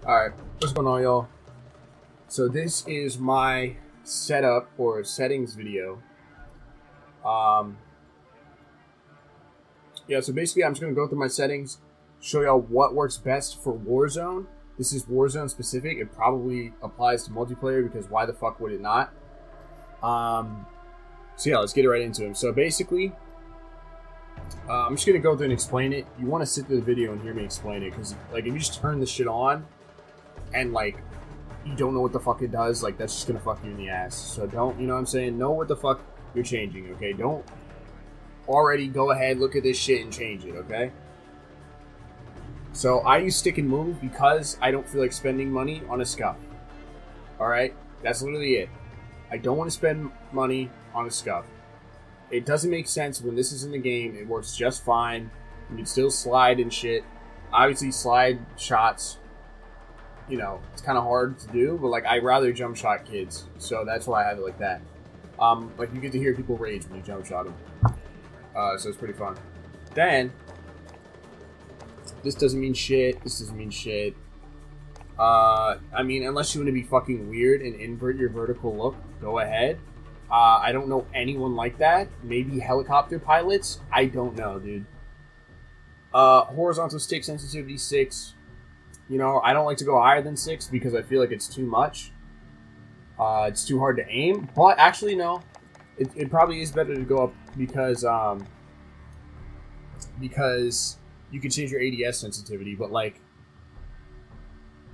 Alright, what's going on, y'all? So this is my setup or settings video. Yeah, so basically I'm just going to go through my settings, show y'all what works best for Warzone. This is Warzone specific. It probably applies to multiplayer because why the fuck would it not? So yeah, let's get right into it. So basically, I'm just going to go through and explain it. You want to sit through the video and hear me explain it because, like, if you just turn this shit on and, like, you don't know what the fuck it does, like, that's just going to fuck you in the ass. So don't, you know what I'm saying? Know what the fuck you're changing, okay? Don't already go ahead, look at this shit and change it, okay? So I use stick and move because I don't feel like spending money on a scuff. Alright? That's literally it. I don't want to spend money on a scuff. It doesn't make sense when this is in the game. It works just fine. You can still slide and shit. Obviously, slide shots, you know, it's kind of hard to do, but, like, I'd rather jump shot kids. So that's why I have it like that. Like, you get to hear people rage when you jump shot them. So it's pretty fun. Then, this doesn't mean shit. This doesn't mean shit. I mean, unless you want to be fucking weird and invert your vertical look, go ahead. I don't know anyone like that. Maybe helicopter pilots? I don't know, dude. Horizontal stick sensitivity 6. You know, I don't like to go higher than 6 because I feel like it's too much. It's too hard to aim. But actually, no. It probably is better to go up because you can change your ADS sensitivity. But, like,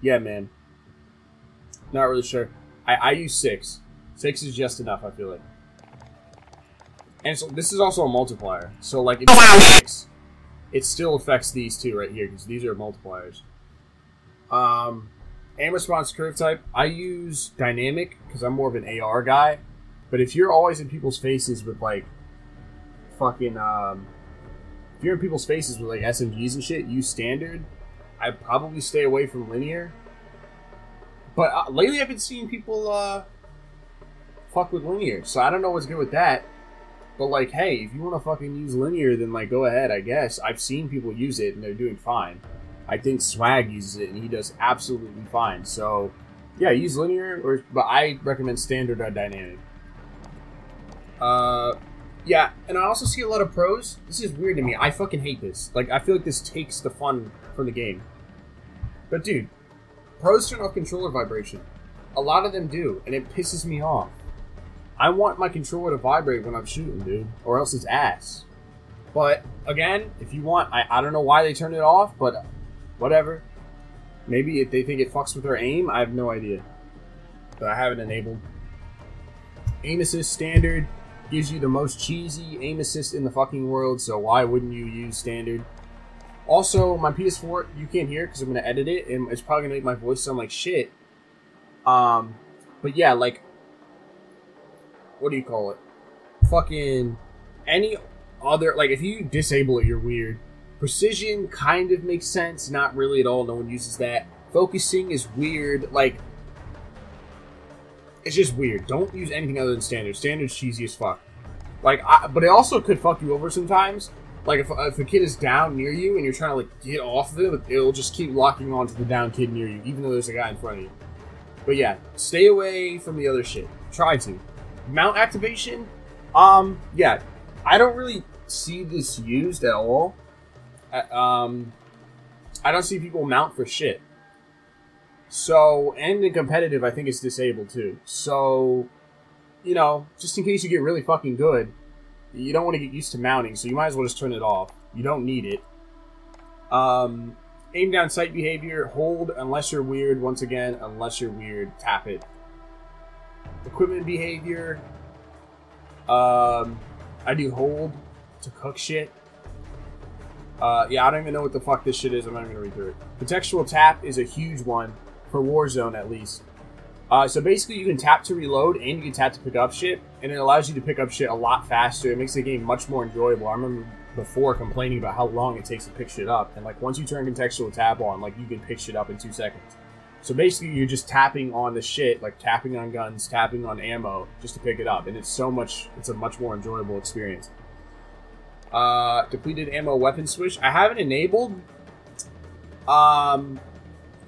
yeah, man. Not really sure. I use 6. 6 is just enough, I feel like. And so this is also a multiplier. So, like, if you use 6, it still affects these two right here, because these are multipliers. Aim response curve type. I use dynamic, because I'm more of an AR guy. But if you're always in people's faces with, like, fucking, if you're in people's faces with, like, SMGs and shit, use standard. I'd probably stay away from linear. But lately I've been seeing people, fuck with linear, so I don't know what's good with that. But, like, hey, if you want to fucking use linear, then, like, go ahead, I guess. I've seen people use it, and they're doing fine. I think Swag uses it, and he does absolutely fine. So, yeah, use linear, but I recommend standard or dynamic. Yeah, and I also see a lot of pros. This is weird to me. I fucking hate this. Like, I feel like this takes the fun from the game. But, dude, pros turn off controller vibration. A lot of them do, and it pisses me off. I want my controller to vibrate when I'm shooting, dude, or else it's ass. But, again, if you want, I don't know why they turned it off, but whatever. Maybe if they think it fucks with their aim, I have no idea. But I have it enabled. Aim assist standard gives you the most cheesy aim assist in the fucking world, so why wouldn't you use standard? Also, my PS4, you can't hear it because I'm going to edit it, and it's probably going to make my voice sound like shit. But yeah, like, what do you call it? Fucking any other, like, if you disable it, you're weird. Precision kind of makes sense, not really at all, no one uses that. Focusing is weird, like, it's just weird. Don't use anything other than standard. Standard's cheesy as fuck. Like, but it also could fuck you over sometimes. Like, if a kid is down near you and you're trying to, like, get off of it, it'll just keep locking onto the down kid near you, even though there's a guy in front of you. But yeah, stay away from the other shit. Try to. Mount activation? Yeah. I don't really see this used at all. I don't see people mount for shit. So, and in competitive, I think it's disabled too. So, you know, just in case you get really fucking good, you don't want to get used to mounting, so you might as well just turn it off. You don't need it. Aim down sight behavior, hold unless you're weird. Once again, unless you're weird, tap it. Equipment behavior, I do hold to cook shit. Yeah, I don't even know what the fuck this shit is. I'm not even gonna read through it. Contextual tap is a huge one, for Warzone at least. So basically you can tap to reload and you can tap to pick up shit, and it allows you to pick up shit a lot faster. It makes the game much more enjoyable. I remember before complaining about how long it takes to pick shit up, and, like, once you turn contextual tap on, like, you can pick shit up in 2 seconds. So basically you're just tapping on the shit, like tapping on guns, tapping on ammo, just to pick it up, and it's a much more enjoyable experience. Depleted ammo weapon switch. I have it enabled.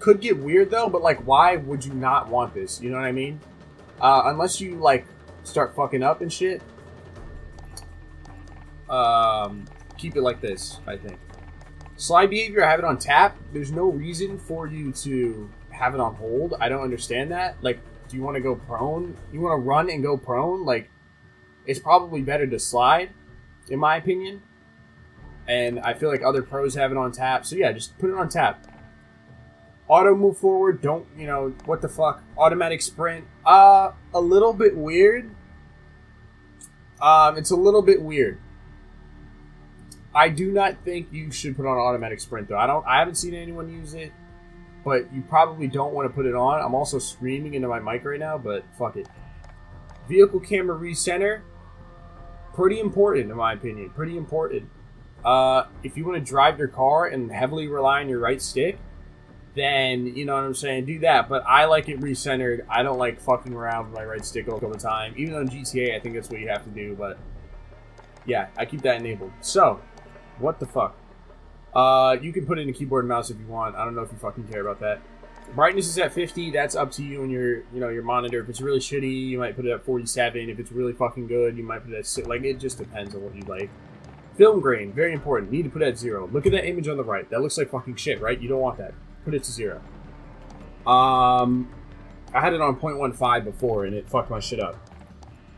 could get weird though, but like, why would you not want this? You know what I mean? Unless you like start fucking up and shit. Keep it like this, I think. Slide behavior, I have it on tap. There's no reason for you to have it on hold. I don't understand that. Like, do you want to go prone? You want to run and go prone? Like, it's probably better to slide, in my opinion. And I feel like other pros have it on tap. So yeah, just put it on tap. Auto move forward. Don't, you know, what the fuck? Automatic sprint. A little bit weird. It's a little bit weird. I do not think you should put on automatic sprint though. I haven't seen anyone use it, but you probably don't want to put it on. I'm also screaming into my mic right now, but fuck it. Vehicle camera recenter. Pretty important in my opinion. Pretty important. If you want to drive your car and heavily rely on your right stick, then, you know what I'm saying, do that. But I like it recentered. I don't like fucking around with my right stick all the time. Even though in GTA, I think that's what you have to do, but yeah, I keep that enabled. So, what the fuck? You can put it in a keyboard and mouse if you want. I don't know if you fucking care about that. Brightness is at 50. That's up to you and your, you know, your monitor. If it's really shitty, you might put it at 47. If it's really fucking good, you might put it at 6. Like, it just depends on what you like. Film grain, very important. Need to put it at 0. Look at that image on the right. That looks like fucking shit, right? You don't want that. Put it to 0. I had it on 0.15 before, and it fucked my shit up.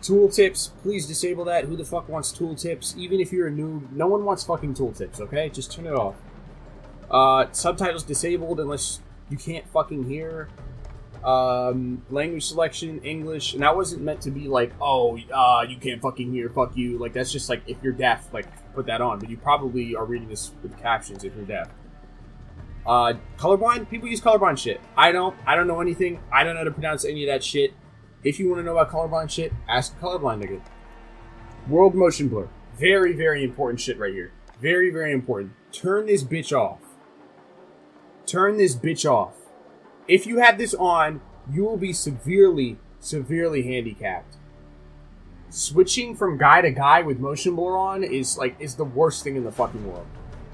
Tooltips, please disable that. Who the fuck wants tooltips? Even if you're a noob, no one wants fucking tooltips, okay? Just turn it off. Subtitles disabled unless you can't fucking hear. Language selection, English, and that wasn't meant to be like, oh, you can't fucking hear, fuck you. Like, that's just like, if you're deaf, like, put that on. But you probably are reading this with captions if you're deaf. Colorblind? People use colorblind shit. I don't know anything. I don't know how to pronounce any of that shit. If you want to know about colorblind shit, ask a colorblind nigga. World motion blur. Very, very important shit right here. Very, very important. Turn this bitch off. Turn this bitch off. If you have this on, you will be severely, severely handicapped. Switching from guy to guy with motion blur on is the worst thing in the fucking world.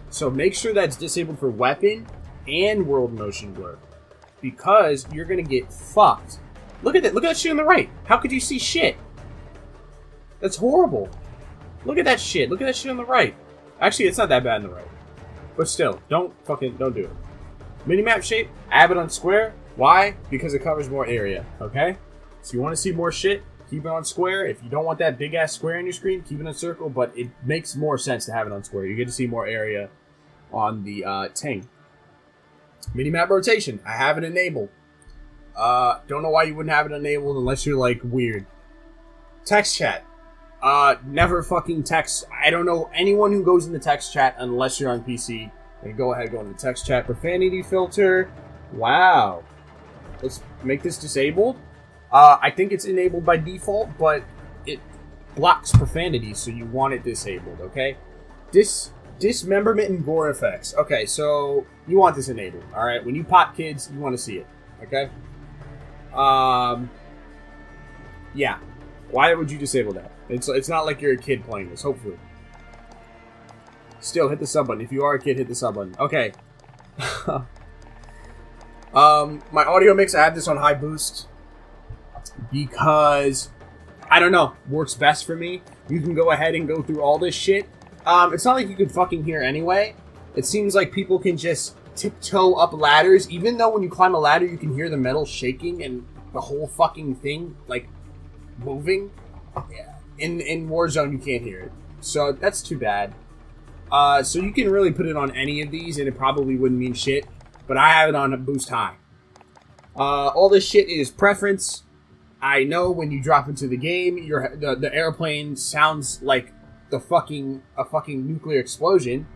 So make sure that's disabled for weapon and world motion blur, because you're gonna get fucked. Look at that! Look at that shit on the right. How could you see shit? That's horrible. Look at that shit. Look at that shit on the right. Actually, it's not that bad on the right, but still, don't do it. Minimap shape, I have it on square. Why? Because it covers more area, okay? So you want to see more shit, keep it on square. If you don't want that big-ass square on your screen, keep it on circle, but it makes more sense to have it on square. You get to see more area on the tank. Minimap rotation, I have it enabled. Don't know why you wouldn't have it enabled unless you're, like, weird. Text chat. Never fucking text. I don't know anyone who goes in the text chat unless you're on PC. And go ahead, go into the text chat. Profanity filter. Wow. Let's make this disabled. I think it's enabled by default, but it blocks profanity, so you want it disabled, okay? Dismemberment and gore effects. Okay, so you want this enabled, alright? When you pop kids, you want to see it, okay? Yeah. Why would you disable that? It's not like you're a kid playing this, hopefully. Still, hit the sub button. If you are a kid, hit the sub button. Okay. My audio mix, I have this on high boost because, I don't know, works best for me. You can go ahead and go through all this shit. It's not like you can fucking hear anyway. It seems like people can just tiptoe up ladders, even though when you climb a ladder, you can hear the metal shaking and the whole fucking thing, like, moving. Yeah. In Warzone, you can't hear it. So, that's too bad. So you can really put it on any of these, and it probably wouldn't mean shit. But I have it on a boost high. All this shit is preference. I know when you drop into the game, the airplane sounds like a fucking nuclear explosion.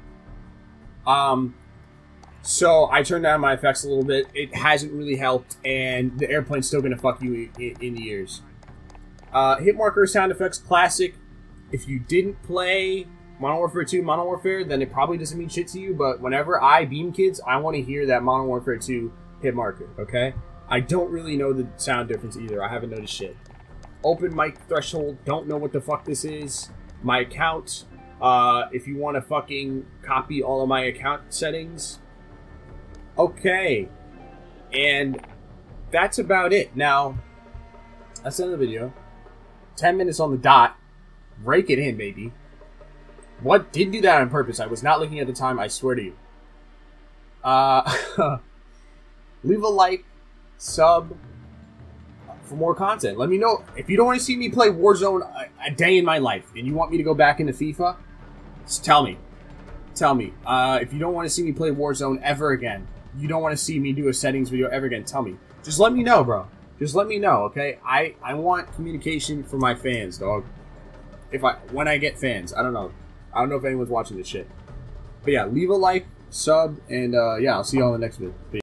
So I turned down my effects a little bit. It hasn't really helped, and the airplane's still gonna fuck you in the ears. Hit marker sound effects classic. If you didn't play Modern Warfare 2, Modern Warfare, then it probably doesn't mean shit to you, but whenever I beam kids, I want to hear that Modern Warfare 2 hit marker, okay? I don't really know the sound difference either. I haven't noticed shit. Open mic threshold, don't know what the fuck this is. My account, if you want to fucking copy all of my account settings. Okay. And that's about it. Now, that's the end of the video. 10 minutes on the dot. Rake it in, baby. What? Didn't do that on purpose. I was not looking at the time, I swear to you. Leave a like, sub for more content. Let me know if you don't want to see me play Warzone a day in my life and you want me to go back into FIFA. Just tell me. Tell me. If you don't want to see me play Warzone ever again, you don't want to see me do a settings video ever again, tell me. Just let me know, bro. Just let me know, okay? I want communication from my fans, dog. When I get fans. I don't know. I don't know if anyone's watching this shit. But yeah, leave a like, sub, and yeah, I'll see you all in the next video. Peace.